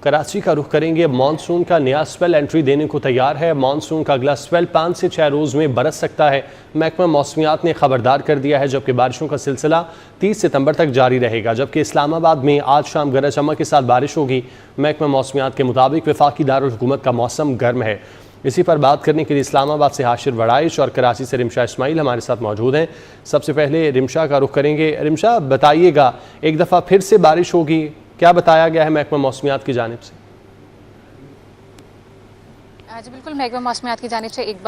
कराची का रुख करेंगे। मानसून का नया स्पेल एंट्री देने को तैयार है। मानसून का अगला स्पेल 5 से 6 रोज़ में बरस सकता है। महकमा मौसमियात ने खबरदार कर दिया है, जबकि बारिशों का सिलसिला 30 सितंबर तक जारी रहेगा। जबकि इस्लामाबाद में आज शाम गरज चमक के साथ बारिश होगी। महकमा मौसमियात के मुताबिक वफाकी दारुल हुकूमत का मौसम गर्म है। इसी पर बात करने के लिए इस्लामाबाद से हाशिर वड़ाइश और कराची से रिमशा इस्माइल हमारे साथ मौजूद हैं। सबसे पहले रिमशा का रुख करेंगे। रिमशा, बताइएगा, एक दफ़ा फिर से बारिश होगी, क्या बताया गया है महकमा मौसमियात की जानिब से? जी बिल्कुल, महकमा मौसमियात की जानिब से एक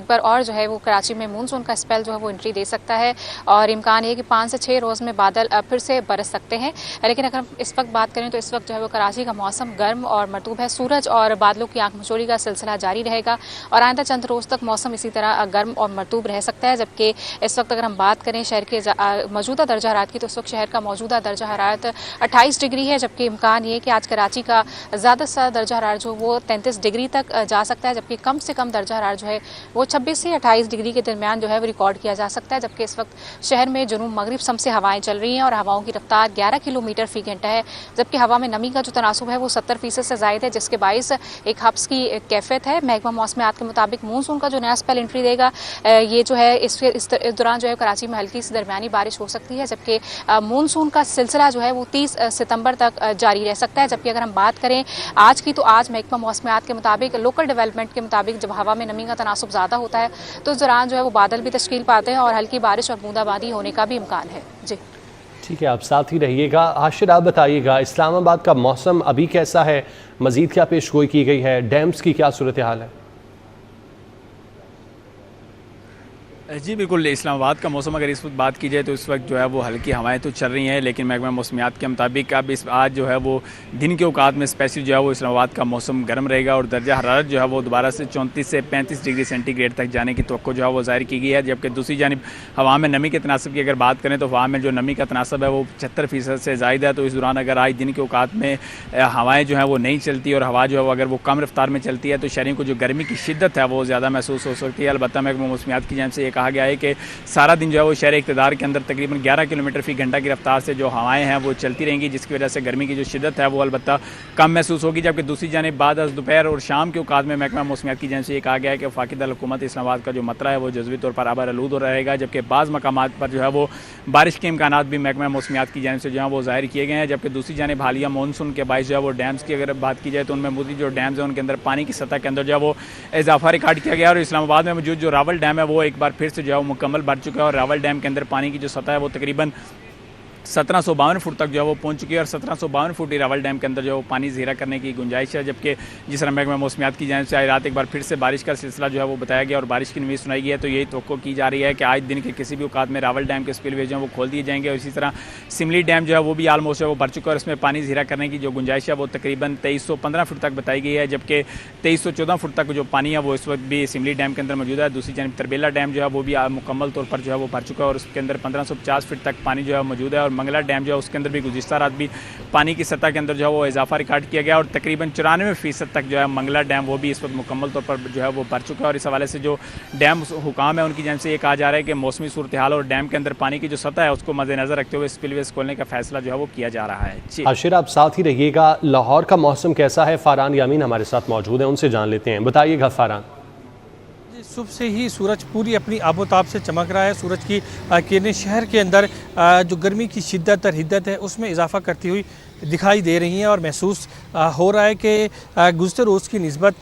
बार और जो है वो कराची में मानसून का स्पेल जो है वो एंट्री दे सकता है और इम्कान है कि 5 से 6 रोज़ में बादल फिर से बरस सकते हैं। लेकिन अगर हम इस वक्त बात करें तो इस वक्त जो है वो कराची का मौसम गर्म और मरतूब है। सूरज और बादलों की आंख मचोड़ी का सिलसिला जारी रहेगा और आइंदा चंद रोज़ तक मौसम इसी तरह गर्म और मरतूब रह सकता है। जबकि इस वक्त अगर हम बात करें शहर के मौजूदा दर्जा हरारत की, तो इस वक्त शहर का मौजूदा दर्जा हरारत 28 डिग्री है। जबकि इम्कान ये कि आज कराची का ज़्यादा से ज़्यादा दर्जा हरारत जो वो 33 डिग्री तक जा सकता है, जबकि कम से कम दर्जा हरारत जो है वो 26 से 28 डिग्री के दरमियान जो है वो रिकॉर्ड किया जा सकता है। जबकि इस वक्त शहर में जुनूब मगरिब सम से हवाएं चल रही हैं और हवाओं की रफ्तार 11 किलोमीटर फी घंटा है। जबकि हवा में नमी का जो तनासुब है वो 70% से ज़ायद है, जिसके बाइस एक हब्स की कैफियत है। महकमा मौसमियात के मुताबिक मानसून का जो नया स्पेल एंट्री देगा, ये जो है इस दौरान जो है कराची में हल्की से दरमियानी बारिश हो सकती है। जबकि मानसून का सिलसिला जो है वो 30 सितंबर तक जारी रह सकता है। जबकि अगर हम बात करें आज की, तो आज महकमा मौसमियात के मुताबिक लोकल डेवलपमेंट के मुताबिक जब हवा में नमी का तनासुब ज़्यादा होता है तो इस दौरान जो है वो बादल भी तश्कील पाते हैं और हल्की बारिश और बूंदाबांदी होने का भी इम्कान है। जी ठीक है, आप साथ ही रहिएगा। हाशिर, आप बताइएगा, इस्लामाबाद का मौसम अभी कैसा है? मज़ीद क्या पेशगोई की गई है? डैम्स की क्या सूरत हाल है? जी बिल्कुल, इस्लामाबाद का मौसम अगर इस वक्त बात की जाए तो इस वक्त जो है वो हल्की हवाएं तो चल रही हैं, लेकिन महकमा मौसमियात के मुताबिक अब आज जो है वो दिन के औकात में स्पेशल जो है वो इस्लामाबाद का मौसम गर्म रहेगा और दर्जा हरारत जो है वो दोबारा से 34 से 35 डिग्री सेंटीग्रेड तक जाने की तवक्को जो है वो जाहिर की गई है। जबकि दूसरी जानिब हवा में नमी के तनासब की अगर बात करें तो हवा में जो नमी का तनासब है वो 75% से ज़ायद है। तो इस दौरान अगर आज दिन के औकात में हवाएँ जो हैं वो नहीं चलती और हवा जो है वो अगर वो कम रफ्तार में चलती है तो शहरियों को जो गर्मी की शिद्दत है वो ज़्यादा महसूस हो सकती है। अलबत्ता महकमा मौसमियात की जानिब से ये कहा गया है कि सारा दिन जो है वो शहर इक़्तिदार के अंदर तकरीबन 11 किलोमीटर फी घंटा की रफ्तार से जो हवाएं हैं वो चलती रहेंगी, जिसकी वजह से गर्मी की जो शिद्दत है वो अलबत्ता कम महसूस होगी। जबकि दूसरी जानिब बाद दोपहर और शाम के औकात में महकमा मौसमियात की जानिब से ये कहा गया है कि वफाकी दारुल हुकूमत इस्लामाबाद का जो मतरा है वो जज़वी तौर पर आबर आलूद हो रहेगा। जबकि बाज़ मकामात पर जो है वो बारिश के इम्कानात भी महकमा मौसमियात की जानिब से जो है वो ज़ाहिर किए गए हैं। जबकि दूसरी जानिब हालिया मानसून के बायस जो है वो डैम्स की अगर बात की जाए तो उनमें मौजूद जो डैम्स हैं उनके अंदर पानी की सतह के अंदर जो है वो इजाफा रिकॉर्ड किया गया और इस्लामाबाद में मौजूद जो रावल डैम है वो एक बार फिर से जो है वो मुकम्मल भर चुका है और रावल डैम के अंदर पानी की जो सतह है वो तकरीबन 1752 फुट तक जो है वो पहुंच चुकी है और 1752 फुट रावल डैम के अंदर जो है वो पानी ज़ीरा करने की गुंजाइश है। जबकि जिस तरह महकमा मौसमियात की जानिब से आज रात एक बार फिर से बारिश का सिलसिला जो है वो बताया गया और बारिश की न्यूज़ सुनाई गई है। तो यही तवक्को की जा रही है कि आज दिन के किसी भी औकात में रावल डैम के स्पिलवे जो है वो खोल दिए जाएंगे और इसी तरह सिमली डैम जो है वो भी आलमोस्ट है वो भर चुका है और इसमें पानी ज़ीरा करने की जो गुंजाइश है वो तकरीबन 2315 फुट तक बताई गई है। जबकि 2314 फुट तक जो पानी है वो इस वक्त भी सिमली डैम के अंदर मौजूद है। दूसरी जानिब तरबेला डैम जो है वो भी मुकम्मल तौर पर जो है वो भर चुका है और उसके अंदर 1550 फुट तक पानी जो है मौजूद है और मंगला डैम जो है उसके अंदर भी गुज़िश्ता रात भी पानी की सतह के अंदर जो है वो इजाफा रिकॉर्ड किया गया और तकरीबन 94% तक जो है मंगला डैम वो भी इस वक्त मुकम्मल तौर पर जो है वो भर चुका है। और इस हवाले से जो डैम हुकाम है उनकी जानिब से ये कहा जा रहा है कि मौसमी सूरत हाल और डैम के अंदर पानी की जो सतह है उसको मद्देनजर रखते हुए स्पिलवेज खोलने का फैसला जो है वो किया जा रहा है। हाशिर, आप साथ ही रहिएगा। लाहौर का मौसम कैसा है? फारान यामीन हमारे साथ मौजूद हैं, उनसे जान लेते हैं। बताइएगा फारान। सुबह से ही सूरज पूरी अपनी आबोताब से चमक रहा है। सूरज की किरणें शहर के अंदर जो गर्मी की शिद्दत और हिद्दत है उसमें इजाफा करती हुई दिखाई दे रही हैं और महसूस हो रहा है कि गुज़श्ता रोज़ की निस्बत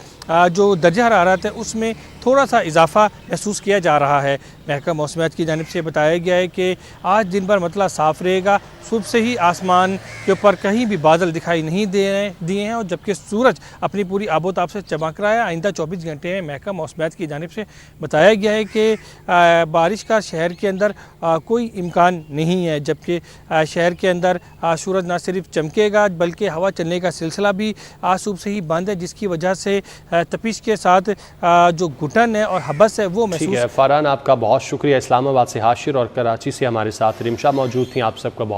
जो दर्जा हरारत है उसमें थोड़ा सा इजाफा महसूस किया जा रहा है। महकमा मौसमियात की जानिब से बताया गया है कि आज दिन भर मतला साफ़ रहेगा। सुबह से ही आसमान के ऊपर कहीं भी बादल दिखाई नहीं दिए हैं और जबकि सूरज अपनी पूरी आबोताब से चमक रहा है। आइंदा 24 घंटे में महकमा मौसमियात की जानिब से बताया गया है कि बारिश का शहर के अंदर कोई इम्कान नहीं है। जबकि शहर के अंदर सूरज ना सिर्फ चमकेगा बल्कि हवा चलने का सिलसिला भी आज सुबह से ही बंद है, जिसकी वजह से तपिश के साथ जो घुटन है और हबस है वो महसूस है। फारान, आपका बहुत शुक्रिया। इस्लामाबाद से हाशिर और कराची से हमारे साथ रिमशा मौजूद थी। आप सबका बहुत